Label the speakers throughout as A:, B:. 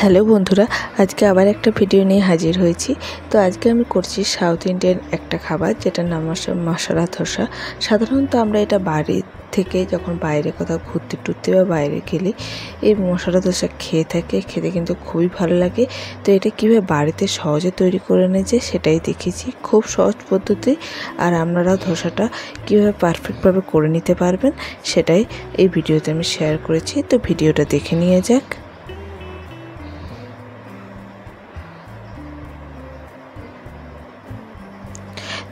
A: Hello বন্ধুরা, আজকে আবার একটা ভিডিও নিয়ে হাজির হয়েছি। তো আজকে আমি করছি সাউথ ইন্ডিয়ান একটা খাবার, যেটার নাম মশলা ধোসা। সাধারণত আমরা এটা বাড়ি থেকে যখন বাইরে কোথাও ঘুরতে টুরতে বা বাইরে গেলে এই মশলা ধোসা খেয়ে থাকি। খেতে কিন্তু খুবই ভালো লাগে। তো এটা কীভাবে বাড়িতে সহজে তৈরি করে নিয়েছে সেটাই দেখেছি, খুব সহজ পদ্ধতি। আর আপনারাও ধোসাটা কীভাবে পারফেক্টভাবে করে নিতে পারবেন সেটাই এই ভিডিওতে আমি শেয়ার করেছি। তো ভিডিওটা দেখে নিয়ে যাক।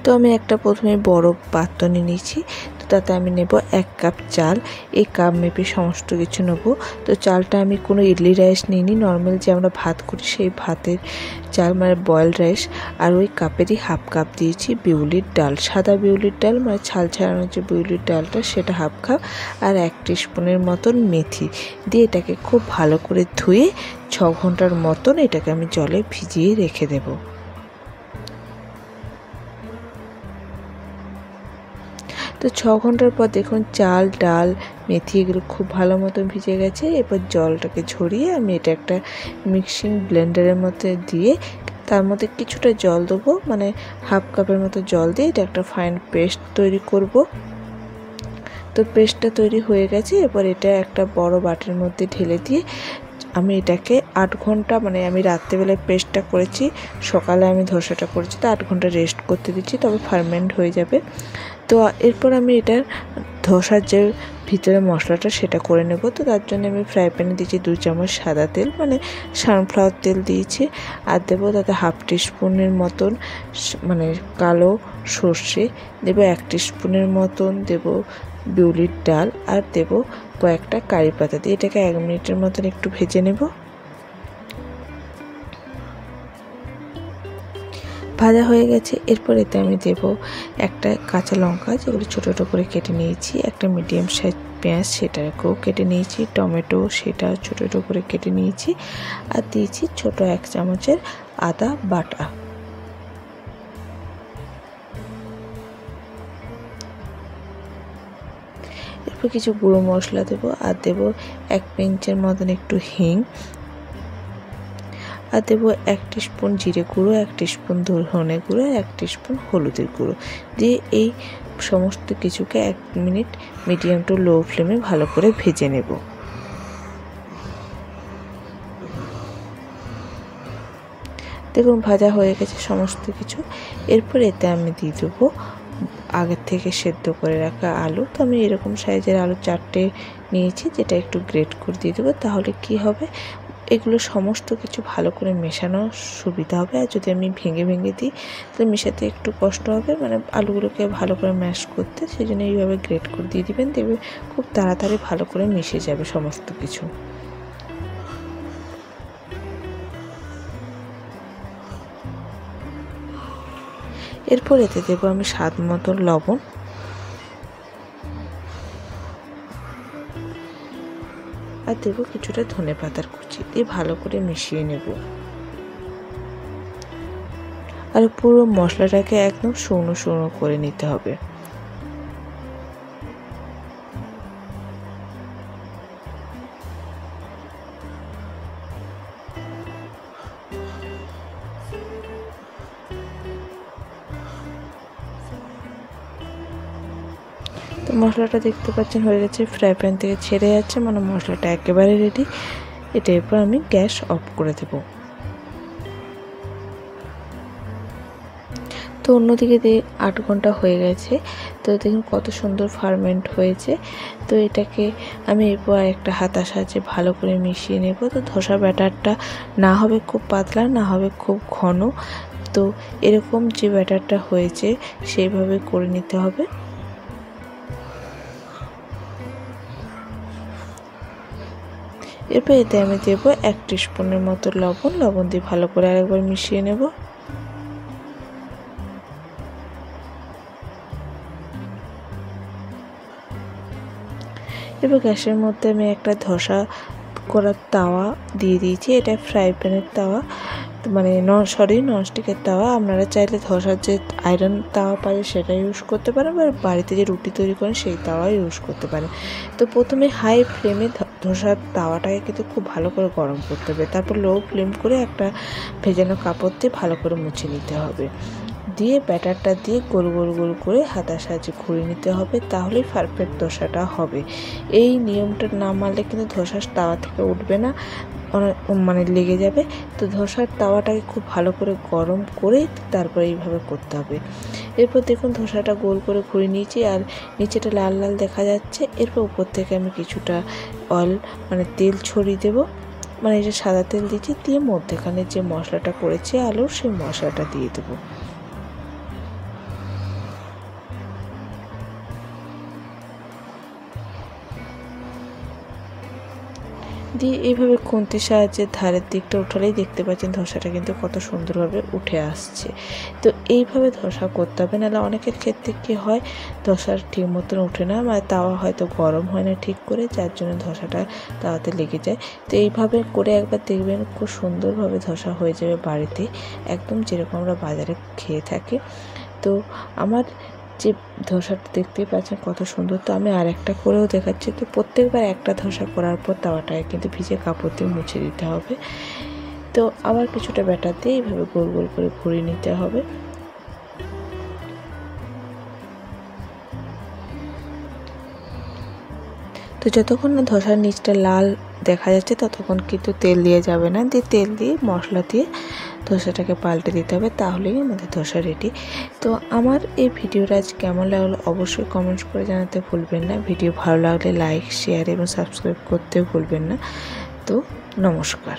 A: তো আমি একটা প্রথমে বড় পাত্র নিয়ে নিয়েছি। তো তাতে আমি নেব 1 কাপ চাল। এই কাপ মেপে সমস্ত কিছু নেব। তো চালটা আমি কোনো ইডলি রাইস নিইনি, নর্মাল যে আমরা ভাত করি সেই ভাতের চাল, মানে বয়েলড রাইস। আর ওই কাপেরই হাফ কাপ দিয়েছি বিউলির ডাল, সাদা বিউলির ডাল, মানে ছাল ছাড়ানো যে বিউলির ডালটা, সেটা হাফ কাপ। আর 1 টিস্পুনের মতন মেথি দিয়ে এটাকে খুব ভালো করে ধুয়ে 6 ঘন্টার মতন এটাকে আমি জলে ভিজিয়ে রেখে দেবো। তো 6 ঘন্টার পর দেখুন চাল, ডাল, মেথি এগুলো খুব ভালো মতন ভিজে গেছে। এরপর জলটাকে ঝরিয়ে আমি এটা একটা মিক্সিং ব্লেন্ডারের মধ্যে দিয়ে তার মধ্যে কিছুটা জল দেবো, মানে হাফ কাপের মতো জল দিয়ে এটা একটা ফাইন পেস্ট তৈরি করব। তো পেস্টটা তৈরি হয়ে গেছে। এরপর এটা একটা বড় বাটির মধ্যে ঢেলে দিয়ে আমি এটাকে 8 ঘন্টা, মানে আমি রাত্রেবেলায় পেস্টটা করেছি, সকালে আমি ধোসাটা করেছি, তো 8 ঘন্টা রেস্ট করতে দিচ্ছি, তবে ফার্মেন্ট হয়ে যাবে। তো এরপর আমি এটার ধোসার যে ভিতরে মশলাটা সেটা করে নেব। তো তার জন্য আমি ফ্রাই প্যানে দিয়েছি 2 চামচ সাদা তেল, মানে সানফ্লাওয়ার তেল দিয়েছি। আর দেবো তাতে হাফ টিস্পুনের মতন মানে কালো সর্ষে, দেবো 1 টিস্পুনের মতন দেবো বিউলির ডাল, আর দেবো কয়েকটা কারি পাতা দিয়ে এটাকে 1 মিনিটের মতন একটু ভেজে নেব। ভাজা হয়ে গেছে। এরপর এতে আমি দেব একটা কাঁচা লঙ্কা, যেগুলো ছোটো ছোটো করে কেটে নিয়েছি, একটা মিডিয়াম সাইজ পেঁয়াজ সেটাকেও কেটে নিয়েছি, টমেটো সেটা ছোটো ছোটো করে কেটে নিয়েছি, আর দিয়েছি ছোটো 1 চামচের আদা বাটা। এরপর কিছু গুঁড়ো মশলা দেবো, আর দেবো 1 পিঞ্চের মতন একটু হিং, আর দেবো 1 টিস্পুন জিরে গুঁড়ো, 1 টিস্পুন ধনে গুঁড়ো, 1 টিস্পুন হলুদের গুঁড়ো দিয়ে এই সমস্ত কিছুকে 1 মিনিট মিডিয়াম টু লো ফ্লেমে ভালো করে ভেজে নেব। দেখুন ভাজা হয়ে গেছে সমস্ত কিছু। এরপর এতে আমি দিয়ে দেবো আগের থেকে সেদ্ধ করে রাখা আলু। তো আমি এরকম সাইজের আলু 4টে নিয়েছি, যেটা একটু গ্রেট করে দিয়ে দেবো। তাহলে কি হবে, এগুলো সমস্ত কিছু ভালো করে মেশানো সুবিধা হবে। আর যদি আমি ভেঙে ভেঙে দিই তাহলে মেশাতে একটু কষ্ট হবে, মানে আলুগুলোকে ভালো করে ম্যাশ করতে। সেই জন্য এইভাবে গ্রেট করে দিয়ে দিবেন, দেখবে খুব তাড়াতাড়ি ভালো করে মিশে যাবে সমস্ত কিছু। এরপর এতে দেবো আমি স্বাদ মতো লবণ, আর দেবো কিছুটা ধনে পাতার কুচি দিয়ে ভালো করে মিশিয়ে নেব। আর পুরো মশলাটাকে একদম শুকনো শুকনো করে নিতে হবে। তো মশলাটা দেখতে পাচ্ছেন হয়ে গেছে, ফ্রাই প্যান থেকে ছেড়ে যাচ্ছে, মানে মশলাটা একেবারে রেডি। এটা এরপর আমি গ্যাস অফ করে দেব। তো অন্যদিকে 8 ঘন্টা হয়ে গেছে। তো দেখুন কত সুন্দর ফার্মেন্ট হয়েছে। তো এটাকে আমি এরপর একটা হাতার সাহায্যে ভালো করে মিশিয়ে নেব। তো ধোসা ব্যাটারটা না হবে খুব পাতলা, না হবে খুব ঘন। তো এরকম যে ব্যাটারটা হয়েছে সেইভাবে করে নিতে হবে। এরপর এতে আমি দেবো 1 টিস্পুনের মতো লবণ দিয়ে ভালো করে আরেকবার মিশিয়ে নেব। এবার গ্যাসের মধ্যে আমি একটা ধোসা করার তাওয়া দিয়ে দিয়েছি, এটা ফ্রাই প্যানের তাওয়া। মানে ননস্টিকের তাওয়া। আপনারা চাইলে ধসার যে আয়রন তাওয়া পারে সেটা ইউজ করতে পারেন, বা বাড়িতে যে রুটি তৈরি করেন সেই তাওয়া ইউজ করতে পারেন। তো প্রথমে হাই ফ্লেমে ধসার তাওয়াটাকে কিন্তু খুব ভালো করে গরম করতে হবে, তারপর লো ফ্লেম করে একটা ভেজানো কাপড় দিয়ে ভালো করে মুছে নিতে হবে। দিয়ে ব্যাটারটা দিয়ে গোল গোল গোল করে হাতার সাহায্যে ঘুরিয়ে নিতে হবে, তাহলেই পারফেক্ট ধোসাটা হবে। এই নিয়মটা না মানলে কিন্তু ধোসার তাওয়া থেকে উঠবে না, মানে লেগে যাবে। তো ধোসার তাওয়াটাকে খুব ভালো করে গরম করে তারপরে এইভাবে করতে হবে। এরপর দেখুন ধোসাটা গোল করে ঘুরিয়ে নিয়েছি, আর নিচেটা লাল লাল দেখা যাচ্ছে। এরপর উপর থেকে আমি কিছুটা অয়েল মানে তেল ছড়িয়ে দেবো, মানে এটা সাদা তেল দিয়েছি, দিয়ে মধ্যেখানে যে মশলাটা করেছি আলুর, সেই মশলাটা দিয়ে দেবো। দিয়ে এইভাবে খুন্তির সাহায্যে ধারের দিকটা উঠালেই দেখতে পাচ্ছেন ধোসাটা কিন্তু কত সুন্দরভাবে উঠে আসছে। তো এইভাবে ধোসা করতে হবে, নাহলে অনেকের ক্ষেত্রে কী হয়, ধোসার ঠিক মতন ওঠে না, মানে তাওয়া হয়তো গরম হয় না ঠিক করে, যার জন্য ধোসাটা তাওয়াতে লেগে যায়। তো এইভাবে করে একবার দেখবেন খুব সুন্দরভাবে ধোসা হয়ে যাবে বাড়িতে, একদম যেরকম আমরা বাজারে খেয়ে থাকি। তো আমার যে ধোসাটা দেখতেই পাচ্ছেন কত সুন্দর। তো আমি আরেকটা করেও দেখাচ্ছি। তো প্রত্যেকবার একটা ধোসা করার পর তাওয়াটাকে কিন্তু ভিজে কাপড় দিয়ে মুছে দিতে হবে। তো আবার কিছুটা ব্যাটার দিয়ে এইভাবে গোল গোল করে ঘুরিয়ে নিতে হবে। তো যতক্ষণ না ধোসার নিচটা লাল দেখা যাচ্ছে ততক্ষণ কিন্তু তেল দিয়ে যাবে না, দিয়ে তেল দিয়ে মশলা দিয়ে ধোসাটাকে পাল্টে দিতে হবে, তাহলেই আমাদের ধোসা রেডি। তো আমার এই ভিডিওটা আজ কেমন লাগলো অবশ্যই কমেন্টস করে জানাতে ভুলবেন না। ভিডিও ভালো লাগলে লাইক, শেয়ার এবং সাবস্ক্রাইব করতেও ভুলবেন না। তো নমস্কার।